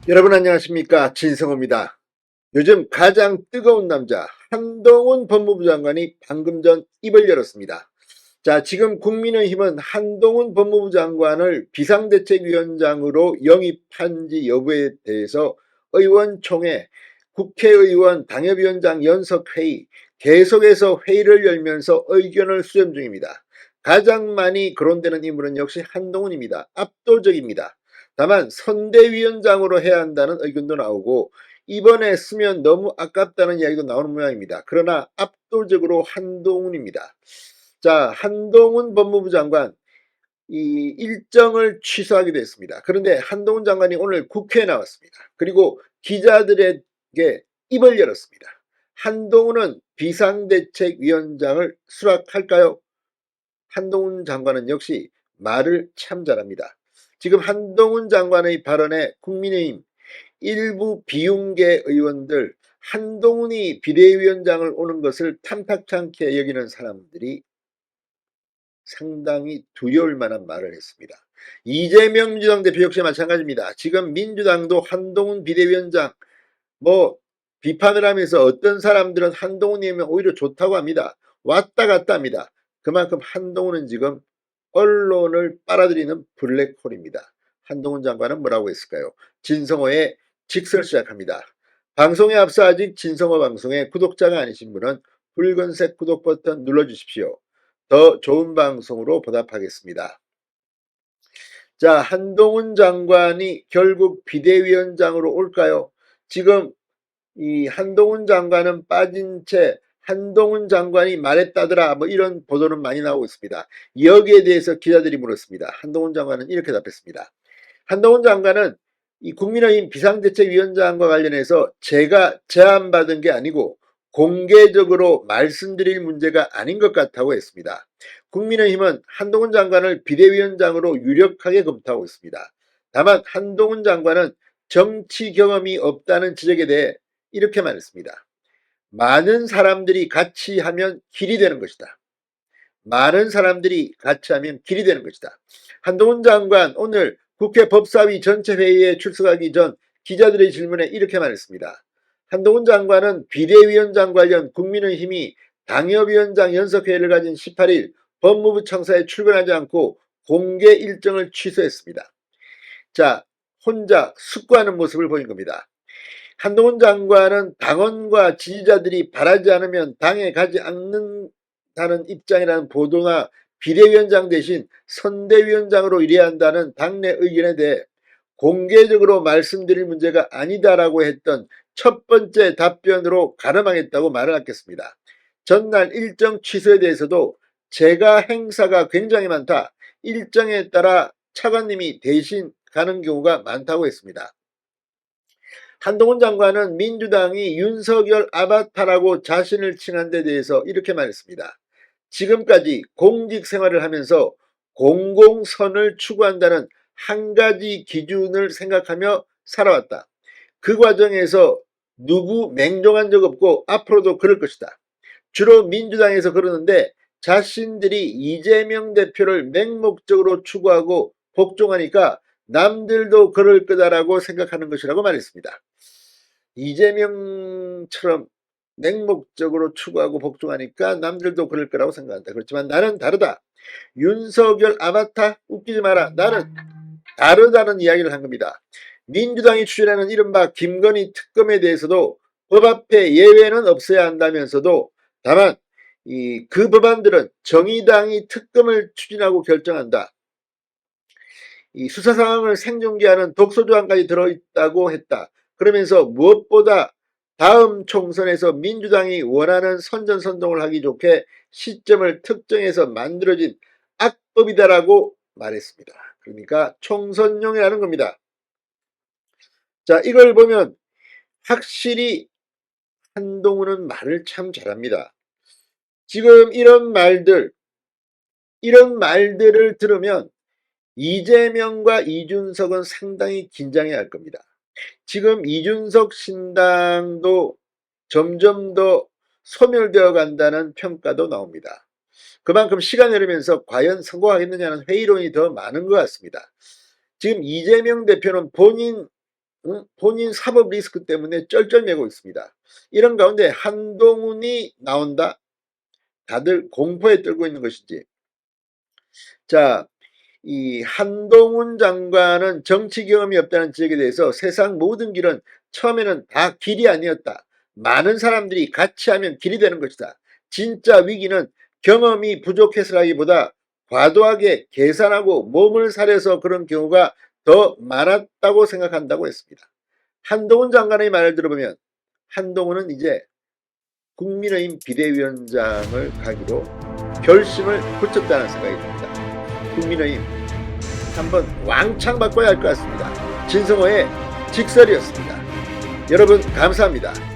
여러분 안녕하십니까, 진성호입니다. 요즘 가장 뜨거운 남자 한동훈 법무부 장관이 방금 전 입을 열었습니다. 자, 지금 국민의힘은 한동훈 법무부 장관을 비상대책위원장으로 영입한지 여부에 대해서 의원총회, 국회의원 당협위원장 연석회의 계속해서 회의를 열면서 의견을 수렴 중입니다. 가장 많이 거론되는 인물은 역시 한동훈입니다. 압도적입니다. 다만 선대위원장으로 해야 한다는 의견도 나오고 이번에 쓰면 너무 아깝다는 이야기도 나오는 모양입니다. 그러나 압도적으로 한동훈입니다. 자, 한동훈 법무부 장관 이 일정을 취소하게 됐습니다. 그런데 한동훈 장관이 오늘 국회에 나왔습니다. 그리고 기자들에게 입을 열었습니다. 한동훈은 비상대책위원장을 수락할까요? 한동훈 장관은 역시 말을 참 잘합니다. 지금 한동훈 장관의 발언에 국민의힘 일부 비윤계 의원들 한동훈이 비대위원장을 오는 것을 탐탁치 않게 여기는 사람들이 상당히 두려울 만한 말을 했습니다. 이재명 민주당 대표 역시 마찬가지입니다. 지금 민주당도 한동훈 비대위원장 비판을 하면서 어떤 사람들은 한동훈이면 오히려 좋다고 합니다. 왔다 갔다 합니다. 그만큼 한동훈은 지금 언론을 빨아들이는 블랙홀입니다. 한동훈 장관은 뭐라고 했을까요? 진성호의 직설 시작합니다. 방송에 앞서 아직 진성호 방송의 구독자가 아니신 분은 붉은색 구독 버튼 눌러주십시오. 더 좋은 방송으로 보답하겠습니다. 자, 한동훈 장관이 결국 비대위원장으로 올까요? 지금 이 한동훈 장관은 빠진 채 한동훈 장관이 말했다더라 이런 보도는 많이 나오고 있습니다. 여기에 대해서 기자들이 물었습니다. 한동훈 장관은 이렇게 답했습니다. 한동훈 장관은 이 국민의힘 비상대책위원장과 관련해서 제가 제안받은 게 아니고 공개적으로 말씀드릴 문제가 아닌 것 같다고 했습니다. 국민의힘은 한동훈 장관을 비대위원장으로 유력하게 검토하고 있습니다. 다만 한동훈 장관은 정치 경험이 없다는 지적에 대해 이렇게 말했습니다. 많은 사람들이 같이 하면 길이 되는 것이다. 많은 사람들이 같이 하면 길이 되는 것이다. 한동훈 장관 오늘 국회 법사위 전체 회의에 출석하기 전 기자들의 질문에 이렇게 말했습니다. 한동훈 장관은 비대위원장 관련 국민의힘이 당협위원장 연석회의를 가진 18일 법무부 청사에 출근하지 않고 공개 일정을 취소했습니다. 자, 혼자 숙고하는 모습을 보인 겁니다. 한동훈 장관은 당원과 지지자들이 바라지 않으면 당에 가지 않는다는 입장이라는 보도나 비대위원장 대신 선대위원장으로 일해야 한다는 당내 의견에 대해 공개적으로 말씀드릴 문제가 아니다라고 했던 첫 번째 답변으로 가름하겠다고 말을 하겠습니다. 전날 일정 취소에 대해서도 제가 행사가 굉장히 많다. 일정에 따라 차관님이 대신 가는 경우가 많다고 했습니다. 한동훈 장관은 민주당이 윤석열 아바타라고 자신을 칭한 데 대해서 이렇게 말했습니다. 지금까지 공직 생활을 하면서 공공선을 추구한다는 한 가지 기준을 생각하며 살아왔다. 그 과정에서 누구 맹종한 적 없고 앞으로도 그럴 것이다. 주로 민주당에서 그러는데 자신들이 이재명 대표를 맹목적으로 추구하고 복종하니까 남들도 그럴 거다라고 생각하는 것이라고 말했습니다. 이재명처럼 맹목적으로 추구하고 복종하니까 남들도 그럴 거라고 생각한다. 그렇지만 나는 다르다. 윤석열 아바타 웃기지 마라. 나는 다르다는 이야기를 한 겁니다. 민주당이 추진하는 이른바 김건희 특검에 대해서도 법 앞에 예외는 없어야 한다면서도 다만 그 법안들은 정의당이 특검을 추진하고 결정한다. 이 수사 상황을 생중계하는 독소조항까지 들어있다고 했다. 그러면서 무엇보다 다음 총선에서 민주당이 원하는 선전선동을 하기 좋게 시점을 특정해서 만들어진 악법이다라고 말했습니다. 그러니까 총선용이라는 겁니다. 자, 이걸 보면 확실히 한동훈은 말을 참 잘합니다. 지금 이런 말들을 들으면 이재명과 이준석은 상당히 긴장해야 할 겁니다. 지금 이준석 신당도 점점 더 소멸되어 간다는 평가도 나옵니다. 그만큼 시간이 흐르면서 과연 성공하겠느냐는 회의론이 더 많은 것 같습니다. 지금 이재명 대표는 본인 본인 사법 리스크 때문에 쩔쩔매고 있습니다. 이런 가운데 한동훈이 나온다? 다들 공포에 떨고 있는 것이지. 자, 이 한동훈 장관은 정치 경험이 없다는 지적에 대해서 세상 모든 길은 처음에는 다 길이 아니었다. 많은 사람들이 같이 하면 길이 되는 것이다. 진짜 위기는 경험이 부족해서라기보다 과도하게 계산하고 몸을 사려서 그런 경우가 더 많았다고 생각한다고 했습니다. 한동훈 장관의 말을 들어보면 한동훈은 이제 국민의힘 비대위원장을 가기로 결심을 굳혔다는 생각이 듭니다. 국민의힘 한번 왕창 바꿔야 할 것 같습니다. 진성호의 직설이었습니다. 여러분 감사합니다.